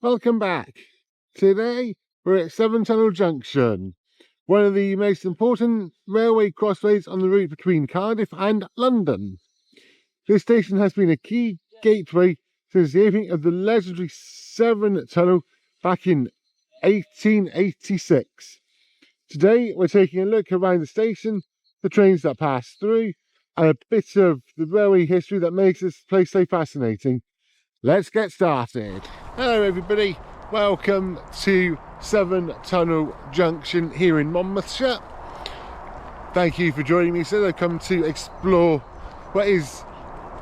Welcome back. Today we're at Severn Tunnel Junction, one of the most important railway crossways on the route between Cardiff and London. This station has been a key gateway since the opening of the legendary Severn Tunnel back in 1886. Today we're taking a look around the station, the trains that pass through, and a bit of the railway history that makes this place so fascinating. Let's get started. Hello everybody, welcome to Severn Tunnel Junction here in Monmouthshire. Thank you for joining me. So I've come to explore what is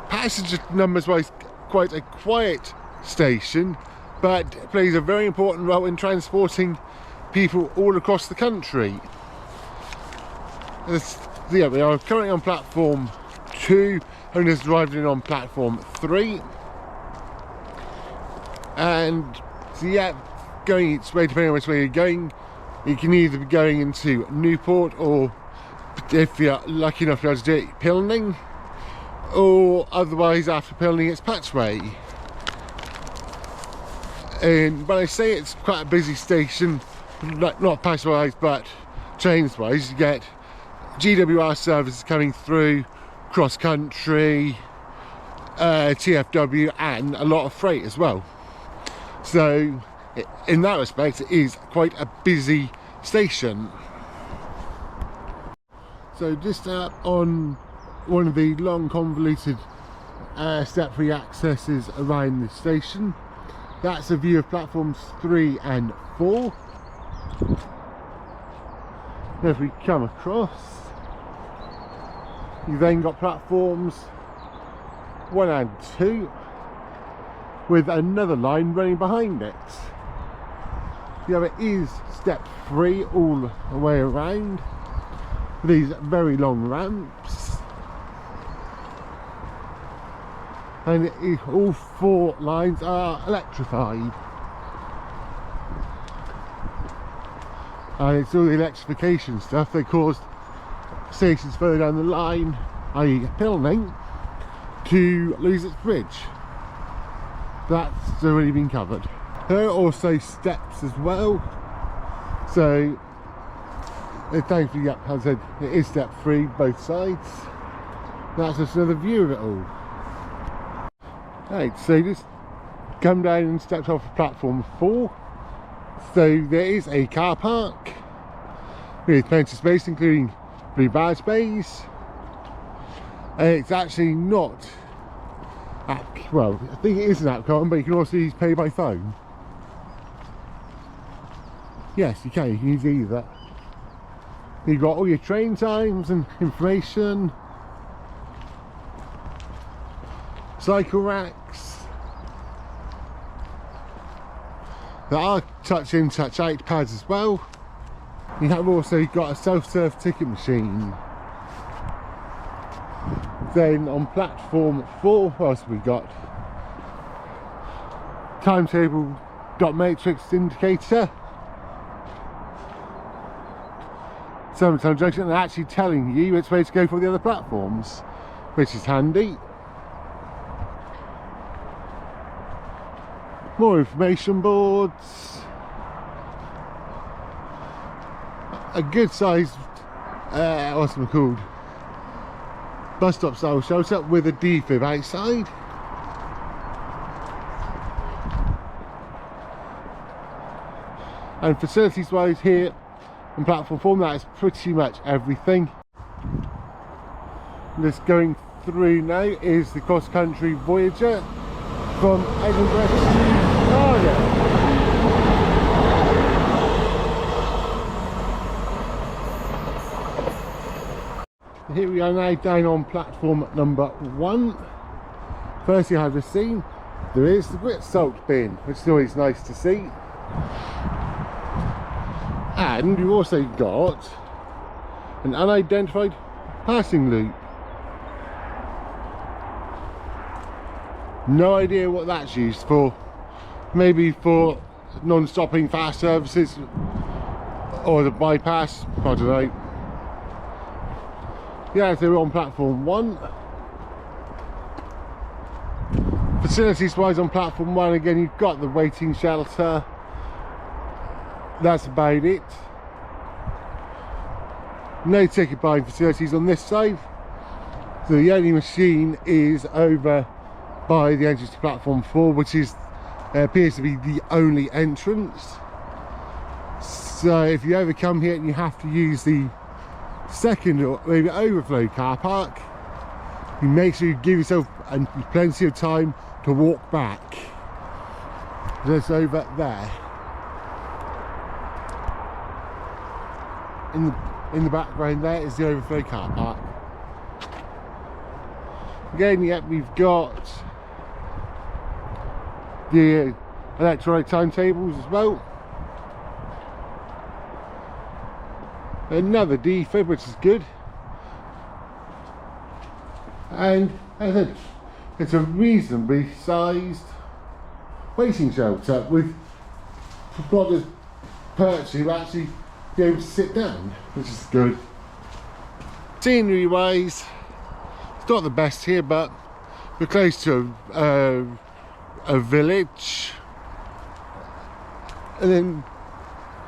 passenger numbers wise quite a quiet station, but plays a very important role in transporting people all across the country. We are currently on platform 2 and just arrived in on platform 3. And so yeah, going each way depending on which way you're going. You can either be going into Newport, or if you're lucky enough to be able to do it, Pilning, or otherwise after Pilning it's Patchway. And when I say it's quite a busy station, not passenger wise but trains wise, you get GWR services coming through, cross country, TFW, and a lot of freight as well. So in that respect it is quite a busy station. So just on one of the long convoluted step-free accesses around the station, that's a view of platforms 3 and 4. If we come across, you then got platforms 1 and 2 with another line running behind it. The other is step 3 all the way around with these very long ramps, and all 4 lines are electrified. And it's all the electrification stuff that caused stations further down the line, i.e. Pilning, to lose its bridge. That's already been covered. There are also steps as well. So thankfully, yep, as I said, it is step 3 both sides. That's just another view of it all. Right, so just come down and stepped off of platform 4. So there is a car park with plenty of space, including blue badge bays. It's actually not, well, I think it is an app card, but you can also pay by phone. Yes, you can use either. You've got all your train times and information, cycle racks. There are touch in, touch out pads as well. You have also got a self-serve ticket machine. Then on platform 4, what else have we got? Timetable dot matrix indicator. Severn Tunnel Junction, and actually telling you which way to go for the other platforms, which is handy. More information boards. A good sized, what's it called? Bus stop style shelter with a defib outside. And facilities wise here on platform 4, that is pretty much everything. Just going through now is the cross country Voyager from Edinburgh to Cardiff. Here we are now down on platform number 1. First thing I've just seen, there is the grit salt bin, which is always nice to see. And you've also got an unidentified passing loop. No idea what that's used for. Maybe for non-stopping fast services or the bypass, I don't know. Yeah, so we're on platform 1. Facilities wise on platform 1, again you've got the waiting shelter. That's about it. No ticket buying facilities on this side. So the only machine is over by the entrance to platform 4, which is appears to be the only entrance. So if you ever come here and you have to use the second or maybe overflow car park, you make sure you give yourself plenty of time to walk back. Just over there. In the background there is the overflow car park. Again, yep, we've got the electronic timetables as well. Another defib, which is good. And as I said, it's a reasonably sized waiting shelter with plotters perched to actually be able to sit down, which is good. Scenery wise, it's not the best here, but we're close to a village. And then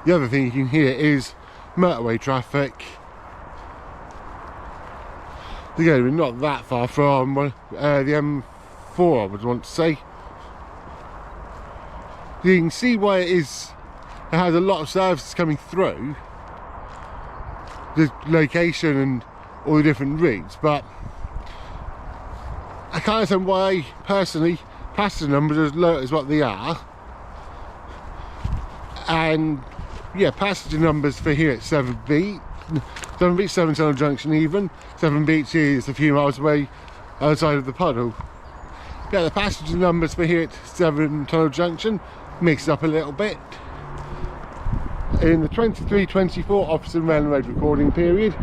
the other thing you can hear is motorway traffic. Again, we're not that far from the M4, I would want to say. You can see why it has a lot of services coming through the location and all the different routes, but I can't understand why personally passenger numbers are as low as what they are. And yeah, passenger numbers for here at Severn Tunnel Junction even. Severn Beach is a few miles away outside of the puddle. Yeah, the passenger numbers for here at Severn Tunnel Junction mixed up a little bit. In the 23-24 Officer Rail Road recording period,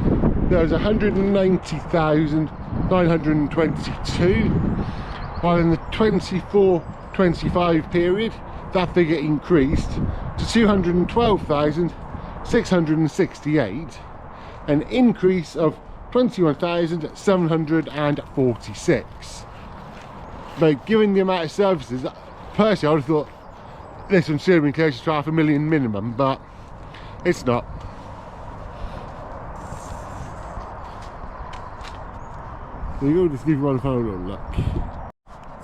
there was 190,922, while in the 24-25 period, that figure increased to 212,668, an increase of 21,746. But given the amount of services, personally I would have thought this one should have been closer to 500,000 minimum, but it's not. So you'll just give one final little look.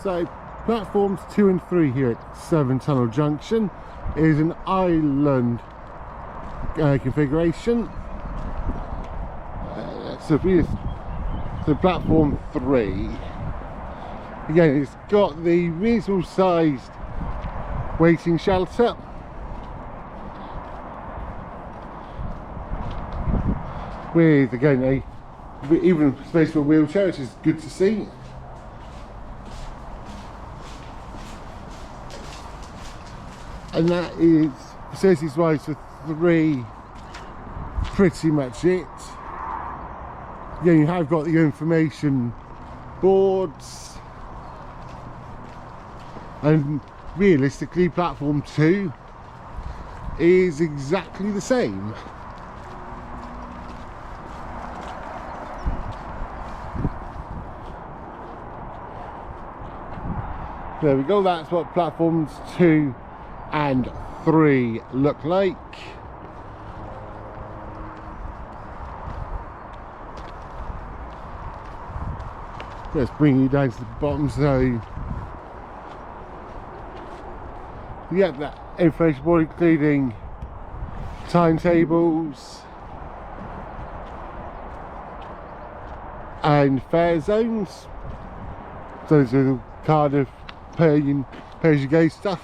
So platforms 2 and 3 here at Severn Tunnel Junction is an island configuration. So platform 3, again, it's got the reasonable sized waiting shelter. With again even space for a wheelchair, which is good to see. And that is facilities wise for 3 pretty much it. Yeah, you have got the information boards, and realistically platform 2 is exactly the same. There we go, that's what platforms 2 and 3 look like. Let's bring you down to the bottom. So yeah, that information board including timetables and fare zones. Those are the Cardiff pay as you go stuff.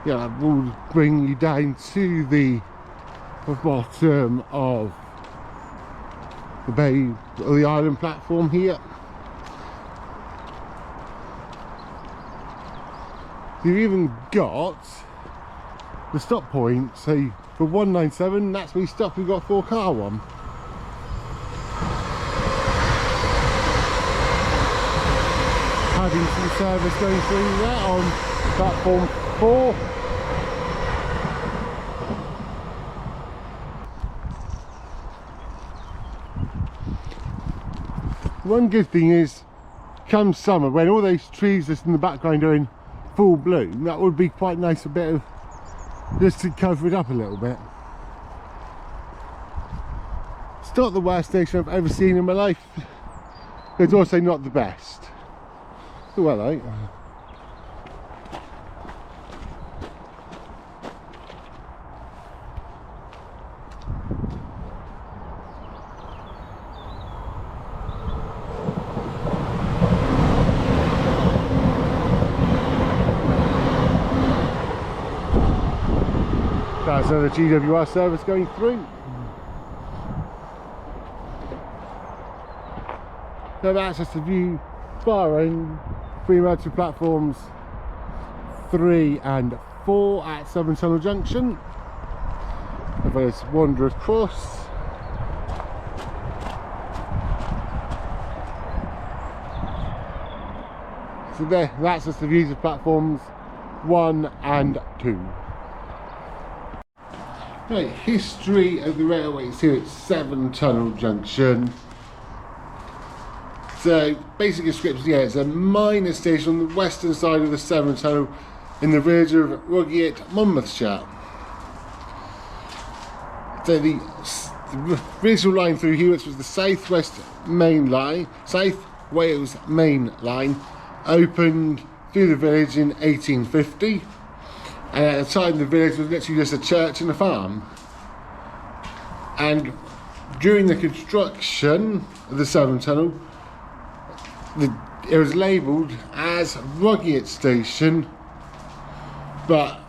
Yeah, that will bring you down to the bottom of the bay or the island platform here. You've even got the stop point. So for 197, that's where you stop. We've got 4-car one. Having some service going through there on platform 4. One good thing is come summer, when all those trees just in the background are in full bloom, that would be quite nice, a bit of, just to cover it up a little bit. It's not the worst station I've ever seen in my life. It's also not the best. Oh, hello. That's another GWR service going through. So that's just a view far end, pretty much to platforms 3 and 4 at Severn Tunnel Junction. If I just wander across. So there, that's just the views of platforms 1 and 2. Right, history of the railways here at Severn Tunnel Junction. So, basic description, yeah, it's a minor station on the western side of the Severn Tunnel in the village of Ruggiet, Monmouthshire. So the original line through here, which was the South Wales Main Line, opened through the village in 1850. And at the time the village was literally just a church and a farm. And during the construction of the Severn Tunnel, it was labelled as Ruggiet Station, but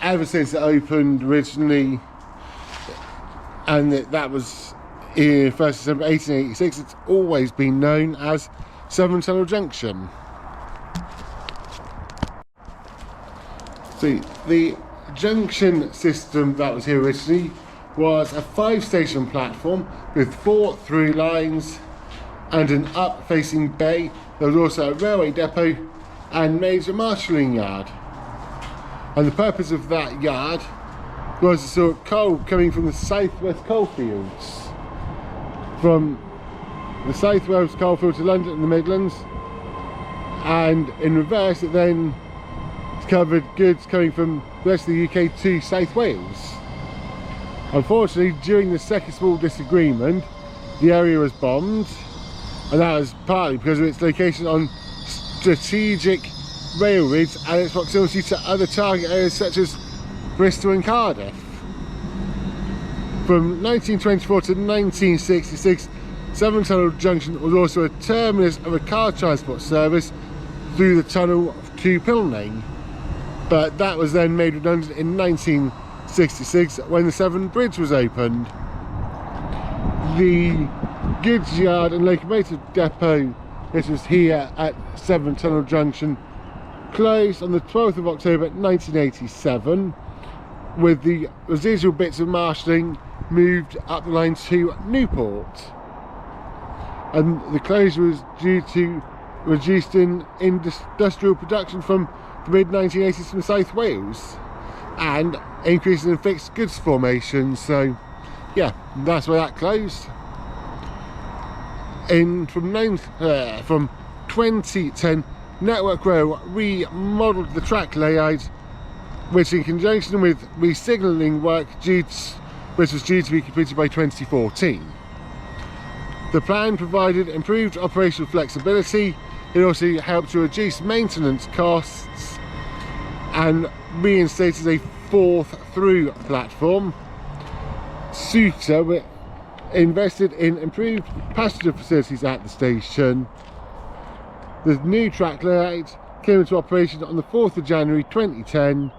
ever since it opened originally, and that was in 1st December 1886, it's always been known as Severn Tunnel Junction. So the junction system that was here originally was a 5-station platform with 4 through lines and an up-facing bay. There was also a railway depot and major marshalling yard. And the purpose of that yard was to sort coal coming from the South West coalfields. From the South Wales coalfield to London and the Midlands. And in reverse, it then covered goods coming from the rest of the UK to South Wales. Unfortunately, during the Second Small Disagreement, the area was bombed, and that was partly because of its location on strategic rail routes and its proximity to other target areas such as Bristol and Cardiff. From 1924 to 1966, Severn Tunnel Junction was also a terminus of a car transport service through the tunnel to Pilning. But that was then made redundant in 1966 when the Severn Bridge was opened. The goods yard and locomotive depot, which was here at Severn Tunnel Junction, closed on the 12th of October 1987, with the residual bits of marshalling moved up the line to Newport. And the closure was due to reduced in industrial production from the mid-1980s from South Wales and increases in fixed goods formation. So yeah, that's why that closed. From 2010, Network Rail remodelled the track layout, which in conjunction with re-signalling work which was due to be completed by 2014. The plan provided improved operational flexibility. It also helped to reduce maintenance costs and reinstated a 4th through platform. SUTA invested in improved passenger facilities at the station. The new track layout came into operation on the 4th of January 2010,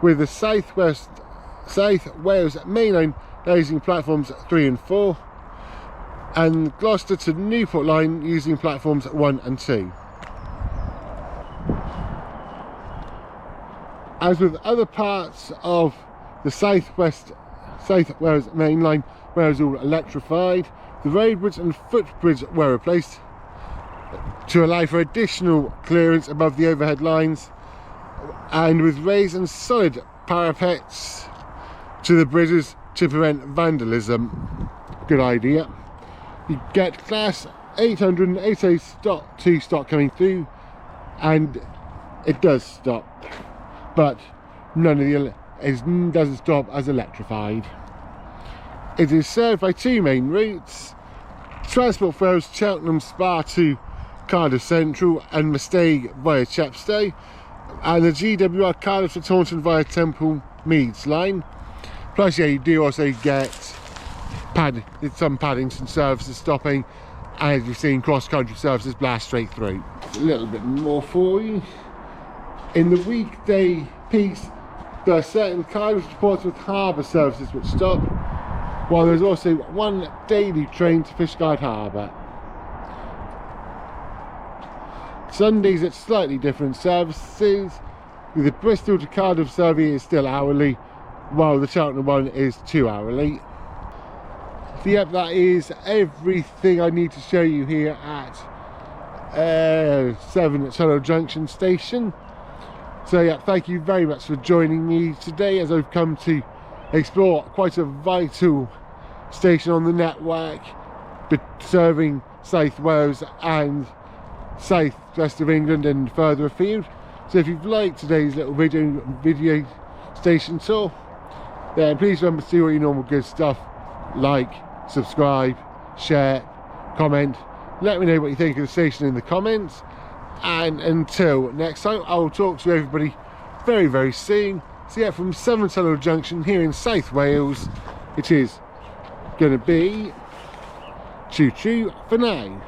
with the South Wales Main Line using platforms 3 and 4, and Gloucester to Newport line using platforms 1 and 2. As with other parts of the South Wales Main Line, where it was all electrified, the road bridge and footbridge were replaced to allow for additional clearance above the overhead lines, and with raised and solid parapets to the bridges to prevent vandalism. Good idea. You get Class 882 stock coming through, and it does stop, but none of the it doesn't stop as electrified. It is served by two main routes. Transport flows Cheltenham Spa to Cardiff Central and Mistake via Chepstow, and the GWR Cardiff to Taunton via Temple Meads line. Plus, yeah, you do also get some Paddington services stopping, and as you've seen, cross-country services blast straight through. A little bit more for you. In the weekday peaks, there are certain Cardiff to Portsmouth Harbour services which stop, while there's also one daily train to Fishguard Harbour. Sundays it's slightly different services. The Bristol to Cardiff service is still hourly, while the Cheltenham one is 2 hourly. So yep, that is everything I need to show you here at Severn Tunnel Junction station. So yeah, thank you very much for joining me today as I've come to explore quite a vital station on the network, serving South Wales and South West of England and further afield. So if you've liked today's little video station tour, then please remember to do all your normal good stuff, like, subscribe, share, comment. Let me know what you think of the station in the comments, and until next time, I will talk to everybody very, very soon. So yeah, from Severn Tunnel Junction here in South Wales, it is going to be choo-choo for now.